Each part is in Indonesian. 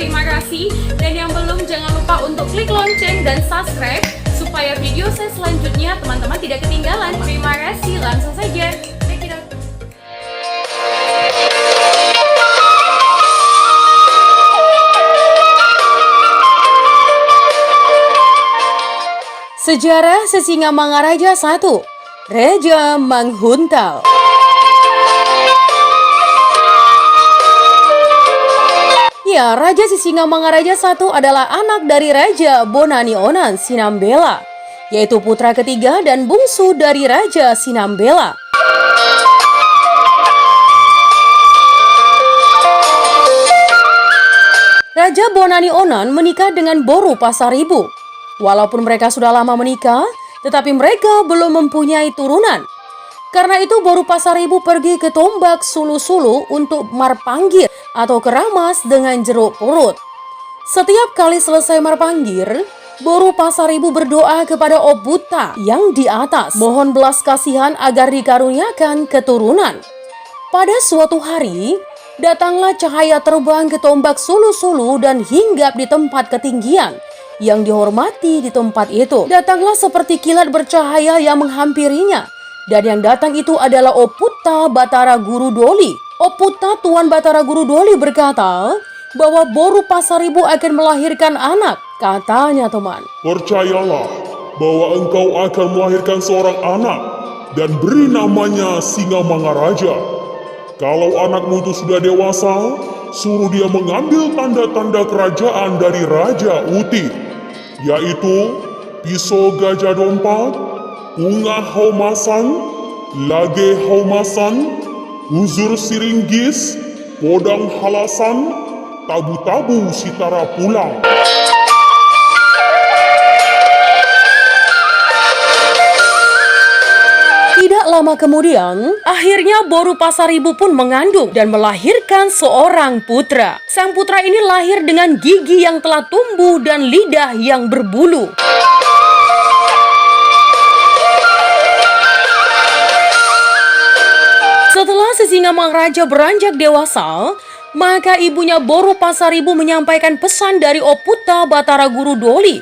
terima kasih. Dan yang belum, jangan lupa untuk klik lonceng dan subscribe supaya video saya selanjutnya teman-teman tidak ketinggalan. Terima kasih, langsung saja. Check it out. Sejarah Sisingamangaraja I, Raja Manghuntal. Ya, Raja Sisingamangaraja I adalah anak dari Raja Bonani Onan Sinambela, yaitu putra ketiga dan bungsu dari Raja Sinambela. Raja Bonani Onan menikah dengan Boru Pasaribu. Walaupun mereka sudah lama menikah, tetapi mereka belum mempunyai turunan. Karena itu Boru Pasaribu pergi ke Tombak Sulu-Sulu untuk marpanggir atau keramas dengan jeruk purut. Setiap kali selesai marpanggir, Boru Pasaribu berdoa kepada Obuta yang di atas, mohon belas kasihan agar dikaruniakan keturunan. Pada suatu hari, datanglah cahaya terbang ke Tombak Sulu-Sulu dan hinggap di tempat ketinggian yang dihormati di tempat itu. Datanglah seperti kilat bercahaya yang menghampirinya. Dan yang datang itu adalah Oputa Batara Guru Doli. Oputa Tuan Batara Guru Doli berkata bahwa Boru Pasaribu akan melahirkan anak. Katanya, teman, percayalah bahwa engkau akan melahirkan seorang anak dan beri namanya Singamangaraja. Kalau anakmu itu sudah dewasa, suruh dia mengambil tanda-tanda kerajaan dari Raja Uti, yaitu pisau gajah dompat, unga haumasan, lage haumasan, uzur siringgis, podang halasan, tabu-tabu sitara pulang. tidak lama kemudian, akhirnya Boru Pasaribu pun mengandung dan melahirkan seorang putra. Sang putra ini lahir dengan gigi yang telah tumbuh dan lidah yang berbulu. Setelah Sisingamangaraja beranjak dewasa, maka ibunya Boru Pasaribu menyampaikan pesan dari Oputa Batara Guru Doli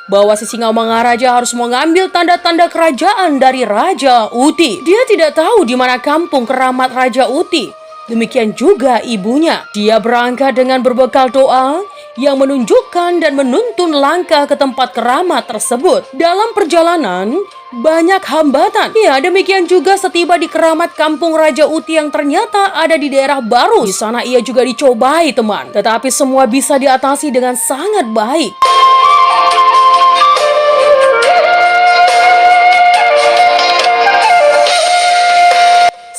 bahwa Sisingamangaraja harus mengambil tanda-tanda kerajaan dari Raja Uti. Dia tidak tahu di mana kampung keramat Raja Uti. Demikian juga ibunya. Dia berangkat dengan berbekal doa yang menunjukkan dan menuntun langkah ke tempat keramat tersebut. Dalam perjalanan, banyak hambatan. Ya, demikian juga setiba di keramat kampung Raja Uti yang ternyata ada di daerah baru. Di sana ia juga dicobai, teman. Tetapi semua bisa diatasi dengan sangat baik.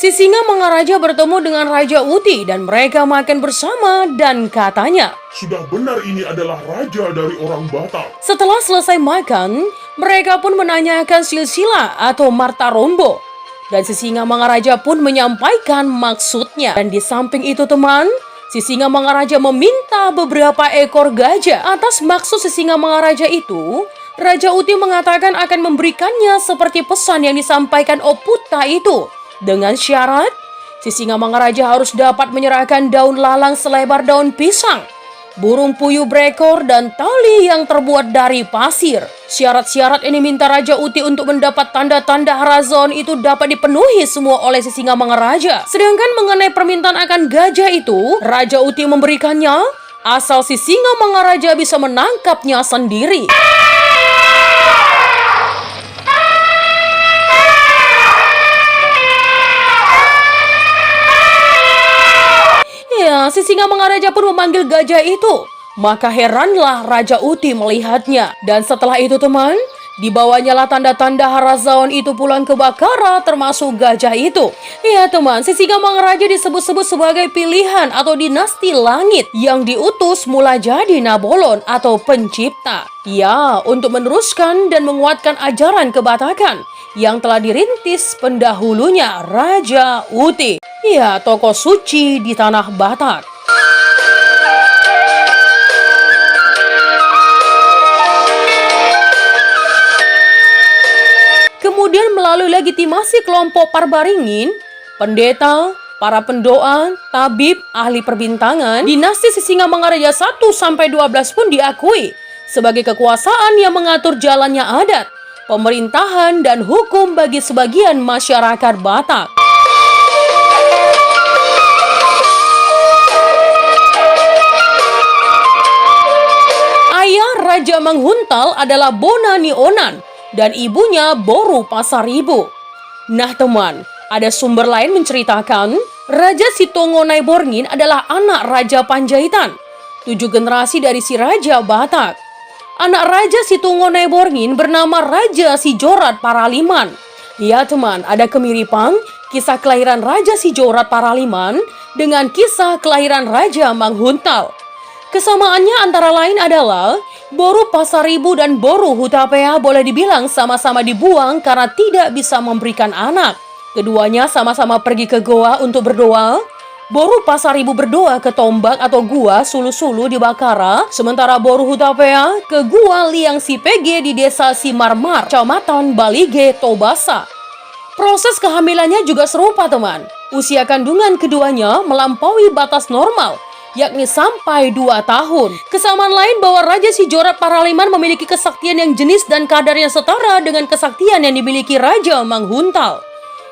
Sisingamangaraja bertemu dengan Raja Uti dan mereka makan bersama dan katanya, Sudah benar ini adalah raja dari orang Batak. setelah selesai makan, mereka pun menanyakan silsilah atau marta rombo. Dan Sisingamangaraja pun menyampaikan maksudnya. Dan di samping itu, teman, Sisingamangaraja meminta beberapa ekor gajah. Atas maksud Sisingamangaraja itu, Raja Uti mengatakan akan memberikannya seperti pesan yang disampaikan Oputa itu. Dengan syarat, Sisingamangaraja harus dapat menyerahkan daun lalang selebar daun pisang, burung puyuh berekor, dan tali yang terbuat dari pasir. Syarat-syarat ini minta Raja Uti untuk mendapat tanda-tanda Harazon itu dapat dipenuhi semua oleh Sisingamangaraja. Sedangkan mengenai permintaan akan gajah itu, Raja Uti memberikannya asal Sisingamangaraja bisa menangkapnya sendiri. Ya, Sisingamangaraja pun memanggil gajah itu. Maka heranlah Raja Uti melihatnya. Dan setelah itu, teman, dibawanyalah tanda-tanda Harazaon itu pulang ke Bakara, termasuk gajah itu. Ya, teman, Sisingamangaraja disebut-sebut sebagai pilihan atau dinasti langit yang diutus mula jadi Nabolon atau pencipta. Ya, untuk meneruskan dan menguatkan ajaran kebatakan yang telah dirintis pendahulunya Raja Uti. Ya, tokoh suci di tanah Batak. Kemudian melalui legitimasi kelompok Parbaringin, pendeta, para pendoa, tabib, ahli perbintangan, dinasti Sisingamangaraja 1-12 pun diakui sebagai kekuasaan yang mengatur jalannya adat, pemerintahan, dan hukum bagi sebagian masyarakat Batak. Ayah Raja Manghuntal adalah Bonani Onan dan ibunya Boru Pasaribu. Nah teman, ada sumber lain menceritakan Raja Sitongonai Borngin adalah anak Raja Panjaitan, 7 generasi dari si Raja Batak. Anak Raja Sitongonai Borngin bernama Raja Sijorat Paraliman. Ya teman, ada kemiripan kisah kelahiran Raja Sijorat Paraliman dengan kisah kelahiran Raja Manghuntal. Kesamaannya antara lain adalah Boru Pasaribu dan Boru Hutapea boleh dibilang sama-sama dibuang karena tidak bisa memberikan anak. Keduanya sama-sama pergi ke goa untuk berdoa. Boru Pasaribu berdoa ke tombak atau gua Sulu-Sulu di Bakara, sementara Boru Hutapea ke gua Liang Sipege di desa Simarmar, Kecamatan Balige, Tobasa. Proses kehamilannya juga serupa teman. Usia kandungan keduanya melampaui batas normal, yakni sampai 2 tahun. Kesamaan lain bahwa Raja Sijorat Paraliman memiliki kesaktian yang jenis dan kadarnya setara dengan kesaktian yang dimiliki Raja Manghuntal.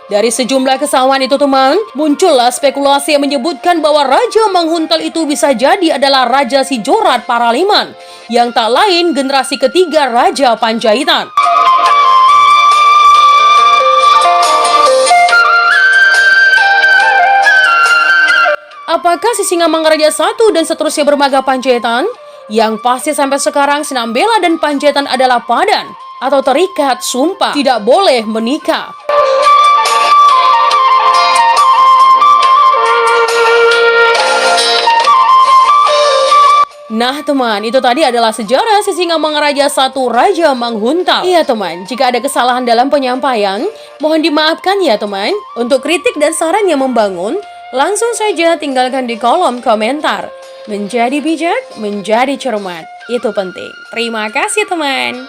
Dari sejumlah kesamaan itu teman, muncullah spekulasi yang menyebutkan bahwa Raja Manghuntal itu bisa jadi adalah Raja Sijorat Paraliman, yang tak lain generasi ketiga Raja Panjaitan. Apakah Sisingamangaraja I dan seterusnya bermaga Panjaitan? Yang pasti sampai sekarang Sinambela dan Panjaitan adalah padan atau terikat sumpah tidak boleh menikah. Nah teman, itu tadi adalah sejarah Sisingamangaraja I Raja Manghuntal. Iya teman, jika ada kesalahan dalam penyampaian, mohon dimaafkan ya teman. Untuk kritik dan saran yang membangun, langsung saja tinggalkan di kolom komentar. Menjadi bijak, menjadi cermat, itu penting. Terima kasih teman.